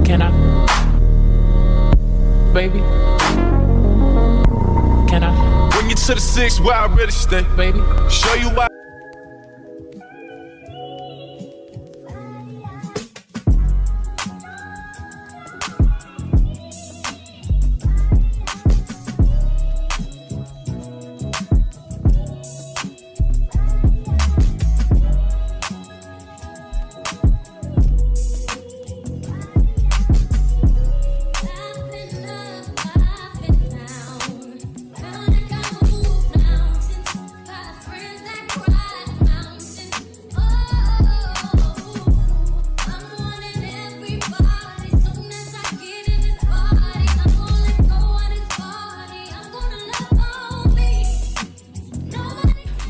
Can I? Baby? Can I? Bring you to the 6 where I really stay, Baby? show you why.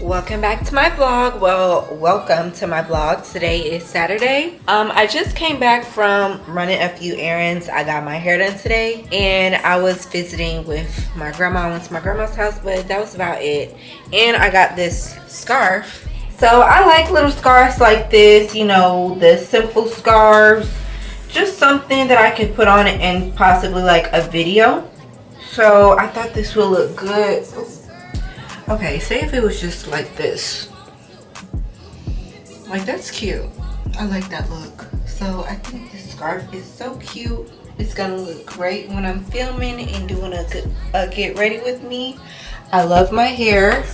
Welcome back to my vlog. Well, welcome to my vlog. Today is Saturday. I just came back from running a few errands. I got my hair done today and I was visiting with my grandma. I went to my grandma's house, but that was about it. And I got this scarf. So I like little scarves like this, you know, the simple scarves. Just something that I could put on it and possibly like a video. So I thought this would look good. Okay, say if it was just like this. Like, that's cute. I like that look. So I think this scarf is so cute. It's gonna look great when I'm filming and doing a get ready with me. I love my hair.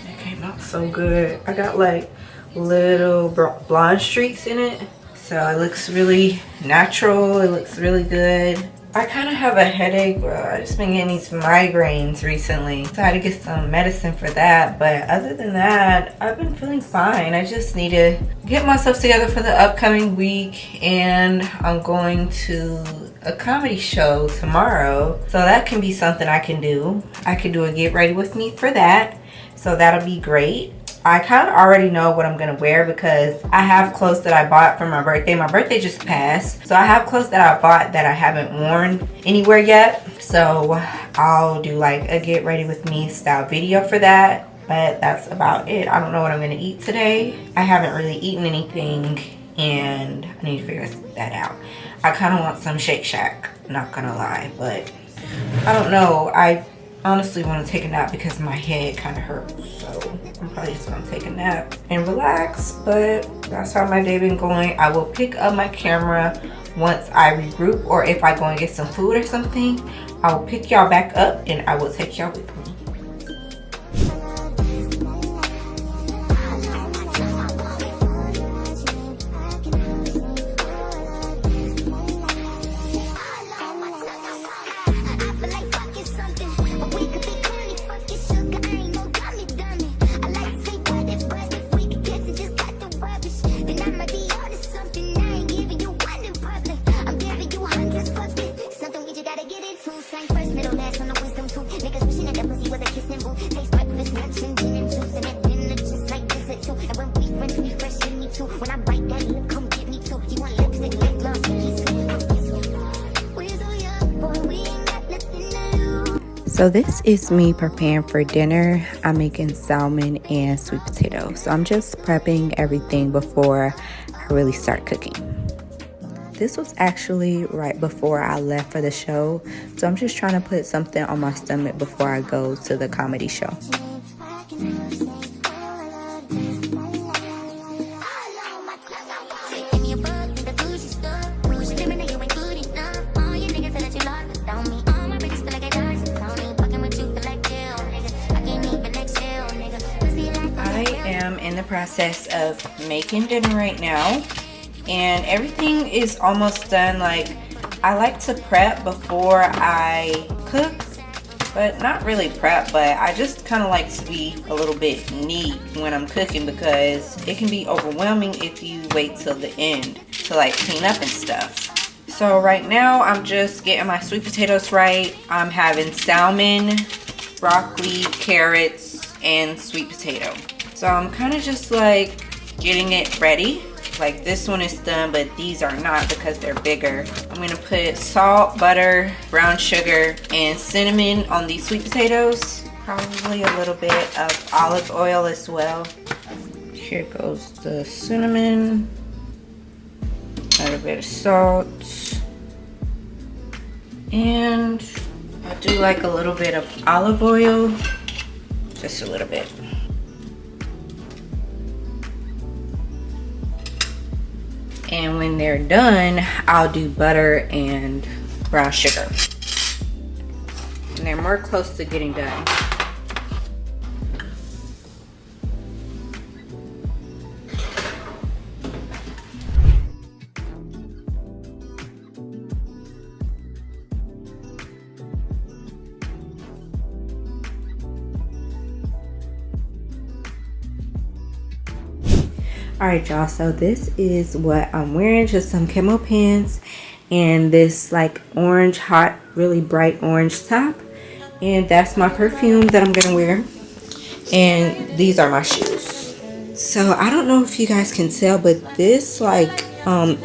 It came out so good. I got like little blonde streaks in it. So it looks really natural. It looks really good. I kind of have a headache. I just been getting these migraines recently, so I had to get some medicine for that. But other than that, I've been feeling fine. I just need to get myself together for the upcoming week, and I'm going to a comedy show tomorrow, so that can be something I can do. I can do a get ready with me for that, so that'll be great. I kind of already know what I'm gonna wear because I have clothes that I bought for my birthday. My birthday just passed, so I have clothes that I bought that I haven't worn anywhere yet. So I'll do like a get ready with me style video for that, but that's about it. I don't know what I'm gonna eat today. I haven't really eaten anything and I need to figure that out. I kind of want some Shake Shack, not gonna lie, but I don't know. I honestly want to take a nap because my head kind of hurts, so I'm probably just gonna take a nap and relax. But that's how my day been going. I will pick up my camera once I regroup, or if I go and get some food or something, I will pick y'all back up and I will take y'all with me. So this is me preparing for dinner. I'm making salmon and sweet potato. So I'm just prepping everything before I really start cooking. This was actually right before I left for the show. So I'm just trying to put something on my stomach before I go to the comedy show. In the process of making dinner right now, and everything is almost done. Like, I like to prep before I cook, but not really prep, but I just kind of like to be a little bit neat when I'm cooking because it can be overwhelming if you wait till the end to like clean up and stuff. So right now I'm just getting my sweet potatoes right. I'm having salmon, broccoli, carrots, and sweet potato. So I'm kind of just like getting it ready. Like, this one is done, but these are not because they're bigger. I'm gonna put salt, butter, brown sugar, and cinnamon on these sweet potatoes. Probably a little bit of olive oil as well. Here goes the cinnamon, a little bit of salt, And I'll do like a little bit of olive oil, just a little bit. And when they're done, I'll do butter and brown sugar. And they're more close to getting done. Alright y'all, so this is what I'm wearing, just some camo pants and this like orange, hot, really bright orange top. And that's my perfume that I'm gonna wear. And these are my shoes. So I don't know if you guys can tell, but this like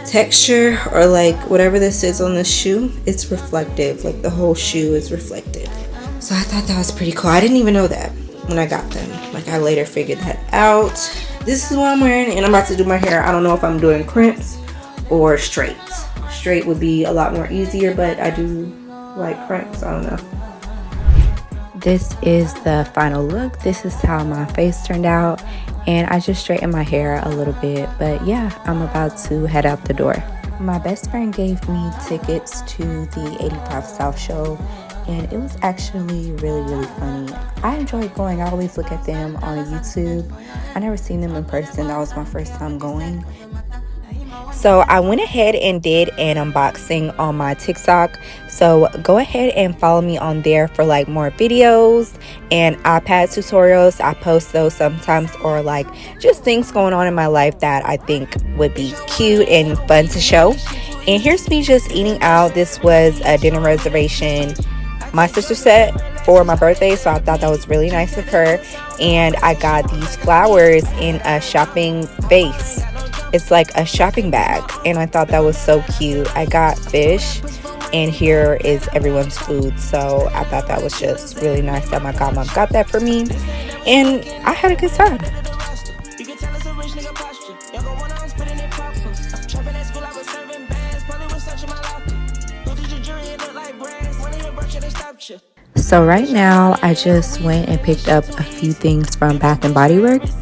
texture or like whatever this is on the shoe, it's reflective. Like the whole shoe is reflective. So I thought that was pretty cool. I didn't even know that when I got them. Like I later figured that out. This is what I'm wearing, and I'm about to do my hair. I don't know if I'm doing crimps or straight. Straight would be a lot more easier, but I do like crimps. I don't know. This is the final look. This is how my face turned out, and I just straightened my hair a little bit. But yeah, I'm about to head out the door. My best friend gave me tickets to the 85 South show, and it was actually really funny. I enjoyed going. I always look at them on YouTube. I never seen them in person. That was my first time going. So I went ahead and did an unboxing on my TikTok. So go ahead and follow me on there for like more videos and iPad tutorials. I post those sometimes, or like just things going on in my life that I think would be cute and fun to show. And here's me just eating out. This was a dinner reservation my sister set for my birthday, so I thought that was really nice of her. And I got these flowers in a shopping vase. It's like a shopping bag, and I thought that was so cute. I got fish, and here is everyone's food, so I thought that was just really nice that my godmom got that for me, and I had a good time. So right now I just went and picked up a few things from Bath and Body Works,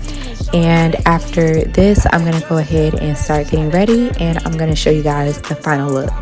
and after this I'm gonna go ahead and start getting ready, and I'm gonna show you guys the final look.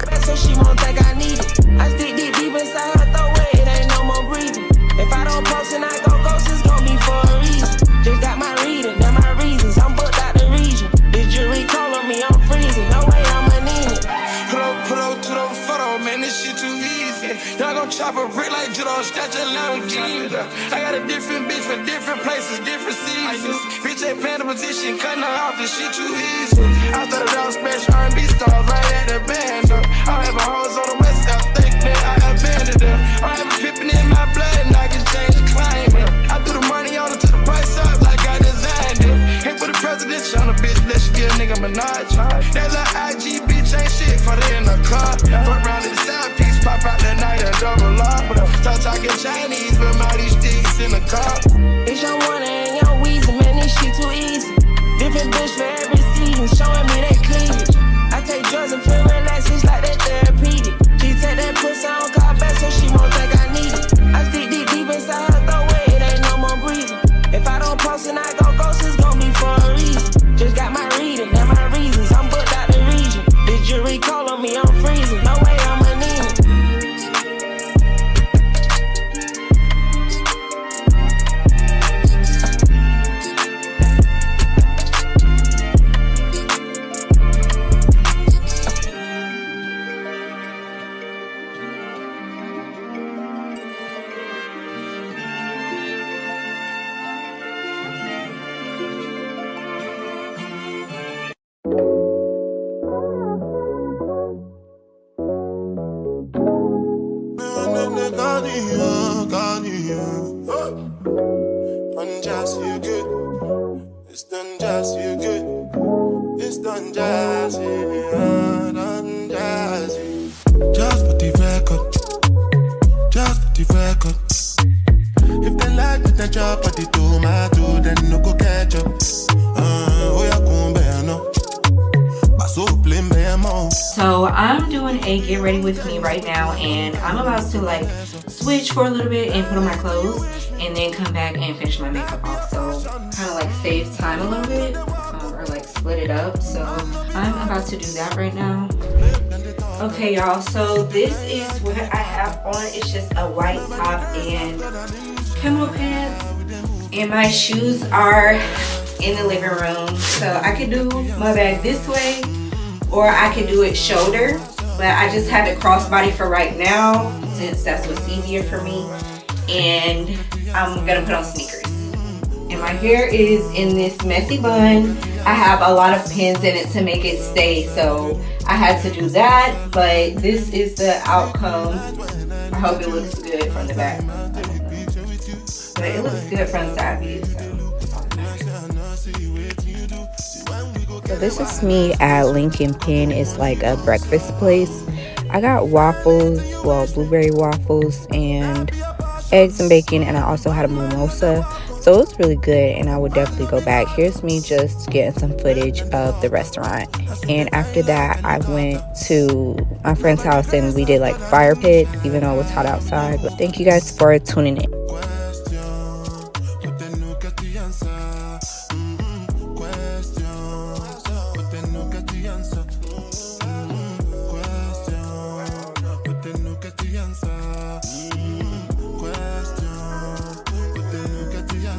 Chop a brick like Judo, statue Lamborghini. I got a different bitch for different places, different seasons. Bitch ain't playing the position, cutting her off the shit too easy. I started out special R&B stars right at the band. I have my hoes on the west side, think that I abandoned them. I have a pippin' in my blood and I can change the climate. I threw the money on her to the price up like I designed it. Ain't for the presidential on a bitch, let you get a nigga Minaj. That little IG bitch ain't shit for the in the car. Fuck round to the side piece, pop out that night and double up. Start talking Chinese, but all these sticks in the car. It's your one and your Weezy, man, this shit too easy. Different bitch for every season, showing me that cleavage. I take drugs and feel relaxed, it's like that therapeutic. She take that pussy on call back so she won't think I need it. I stick deep inside her throat where it ain't no more breathing. If I don't post and I go ghost, it's gon' be for a reason. Just got my reading and my reasons, I'm booked out the region. The jury call on me, I'm freezing, no way I'm anemic. So I'm doing a get ready with me right now, and I'm about to like switch for a little bit and put on my clothes and then come back and finish my makeup off. So kind of like save time a little bit, or like split it up. So I'm about to do that right now. Okay y'all, so this is what I have on. It's just a white top and camo pants, and my shoes are in the living room. So I could do my bag this way, or I could do it shoulder, but I just have it crossbody for right now since that's what's easier for me. And I'm gonna put on sneakers. And my hair is in this messy bun. I have a lot of pins in it to make it stay, so I had to do that, but this is the outcome. I hope it looks good from the back. But it looks good from the side view, so this is me at Lincoln Pen. It's like a breakfast place. I got waffles, well, blueberry waffles and eggs and bacon, and I also had a mimosa. So it was really good, and I would definitely go back. Here's me just getting some footage of the restaurant. And after that, I went to my friend's house and we did like fire pit, even though it was hot outside. But thank you guys for tuning in.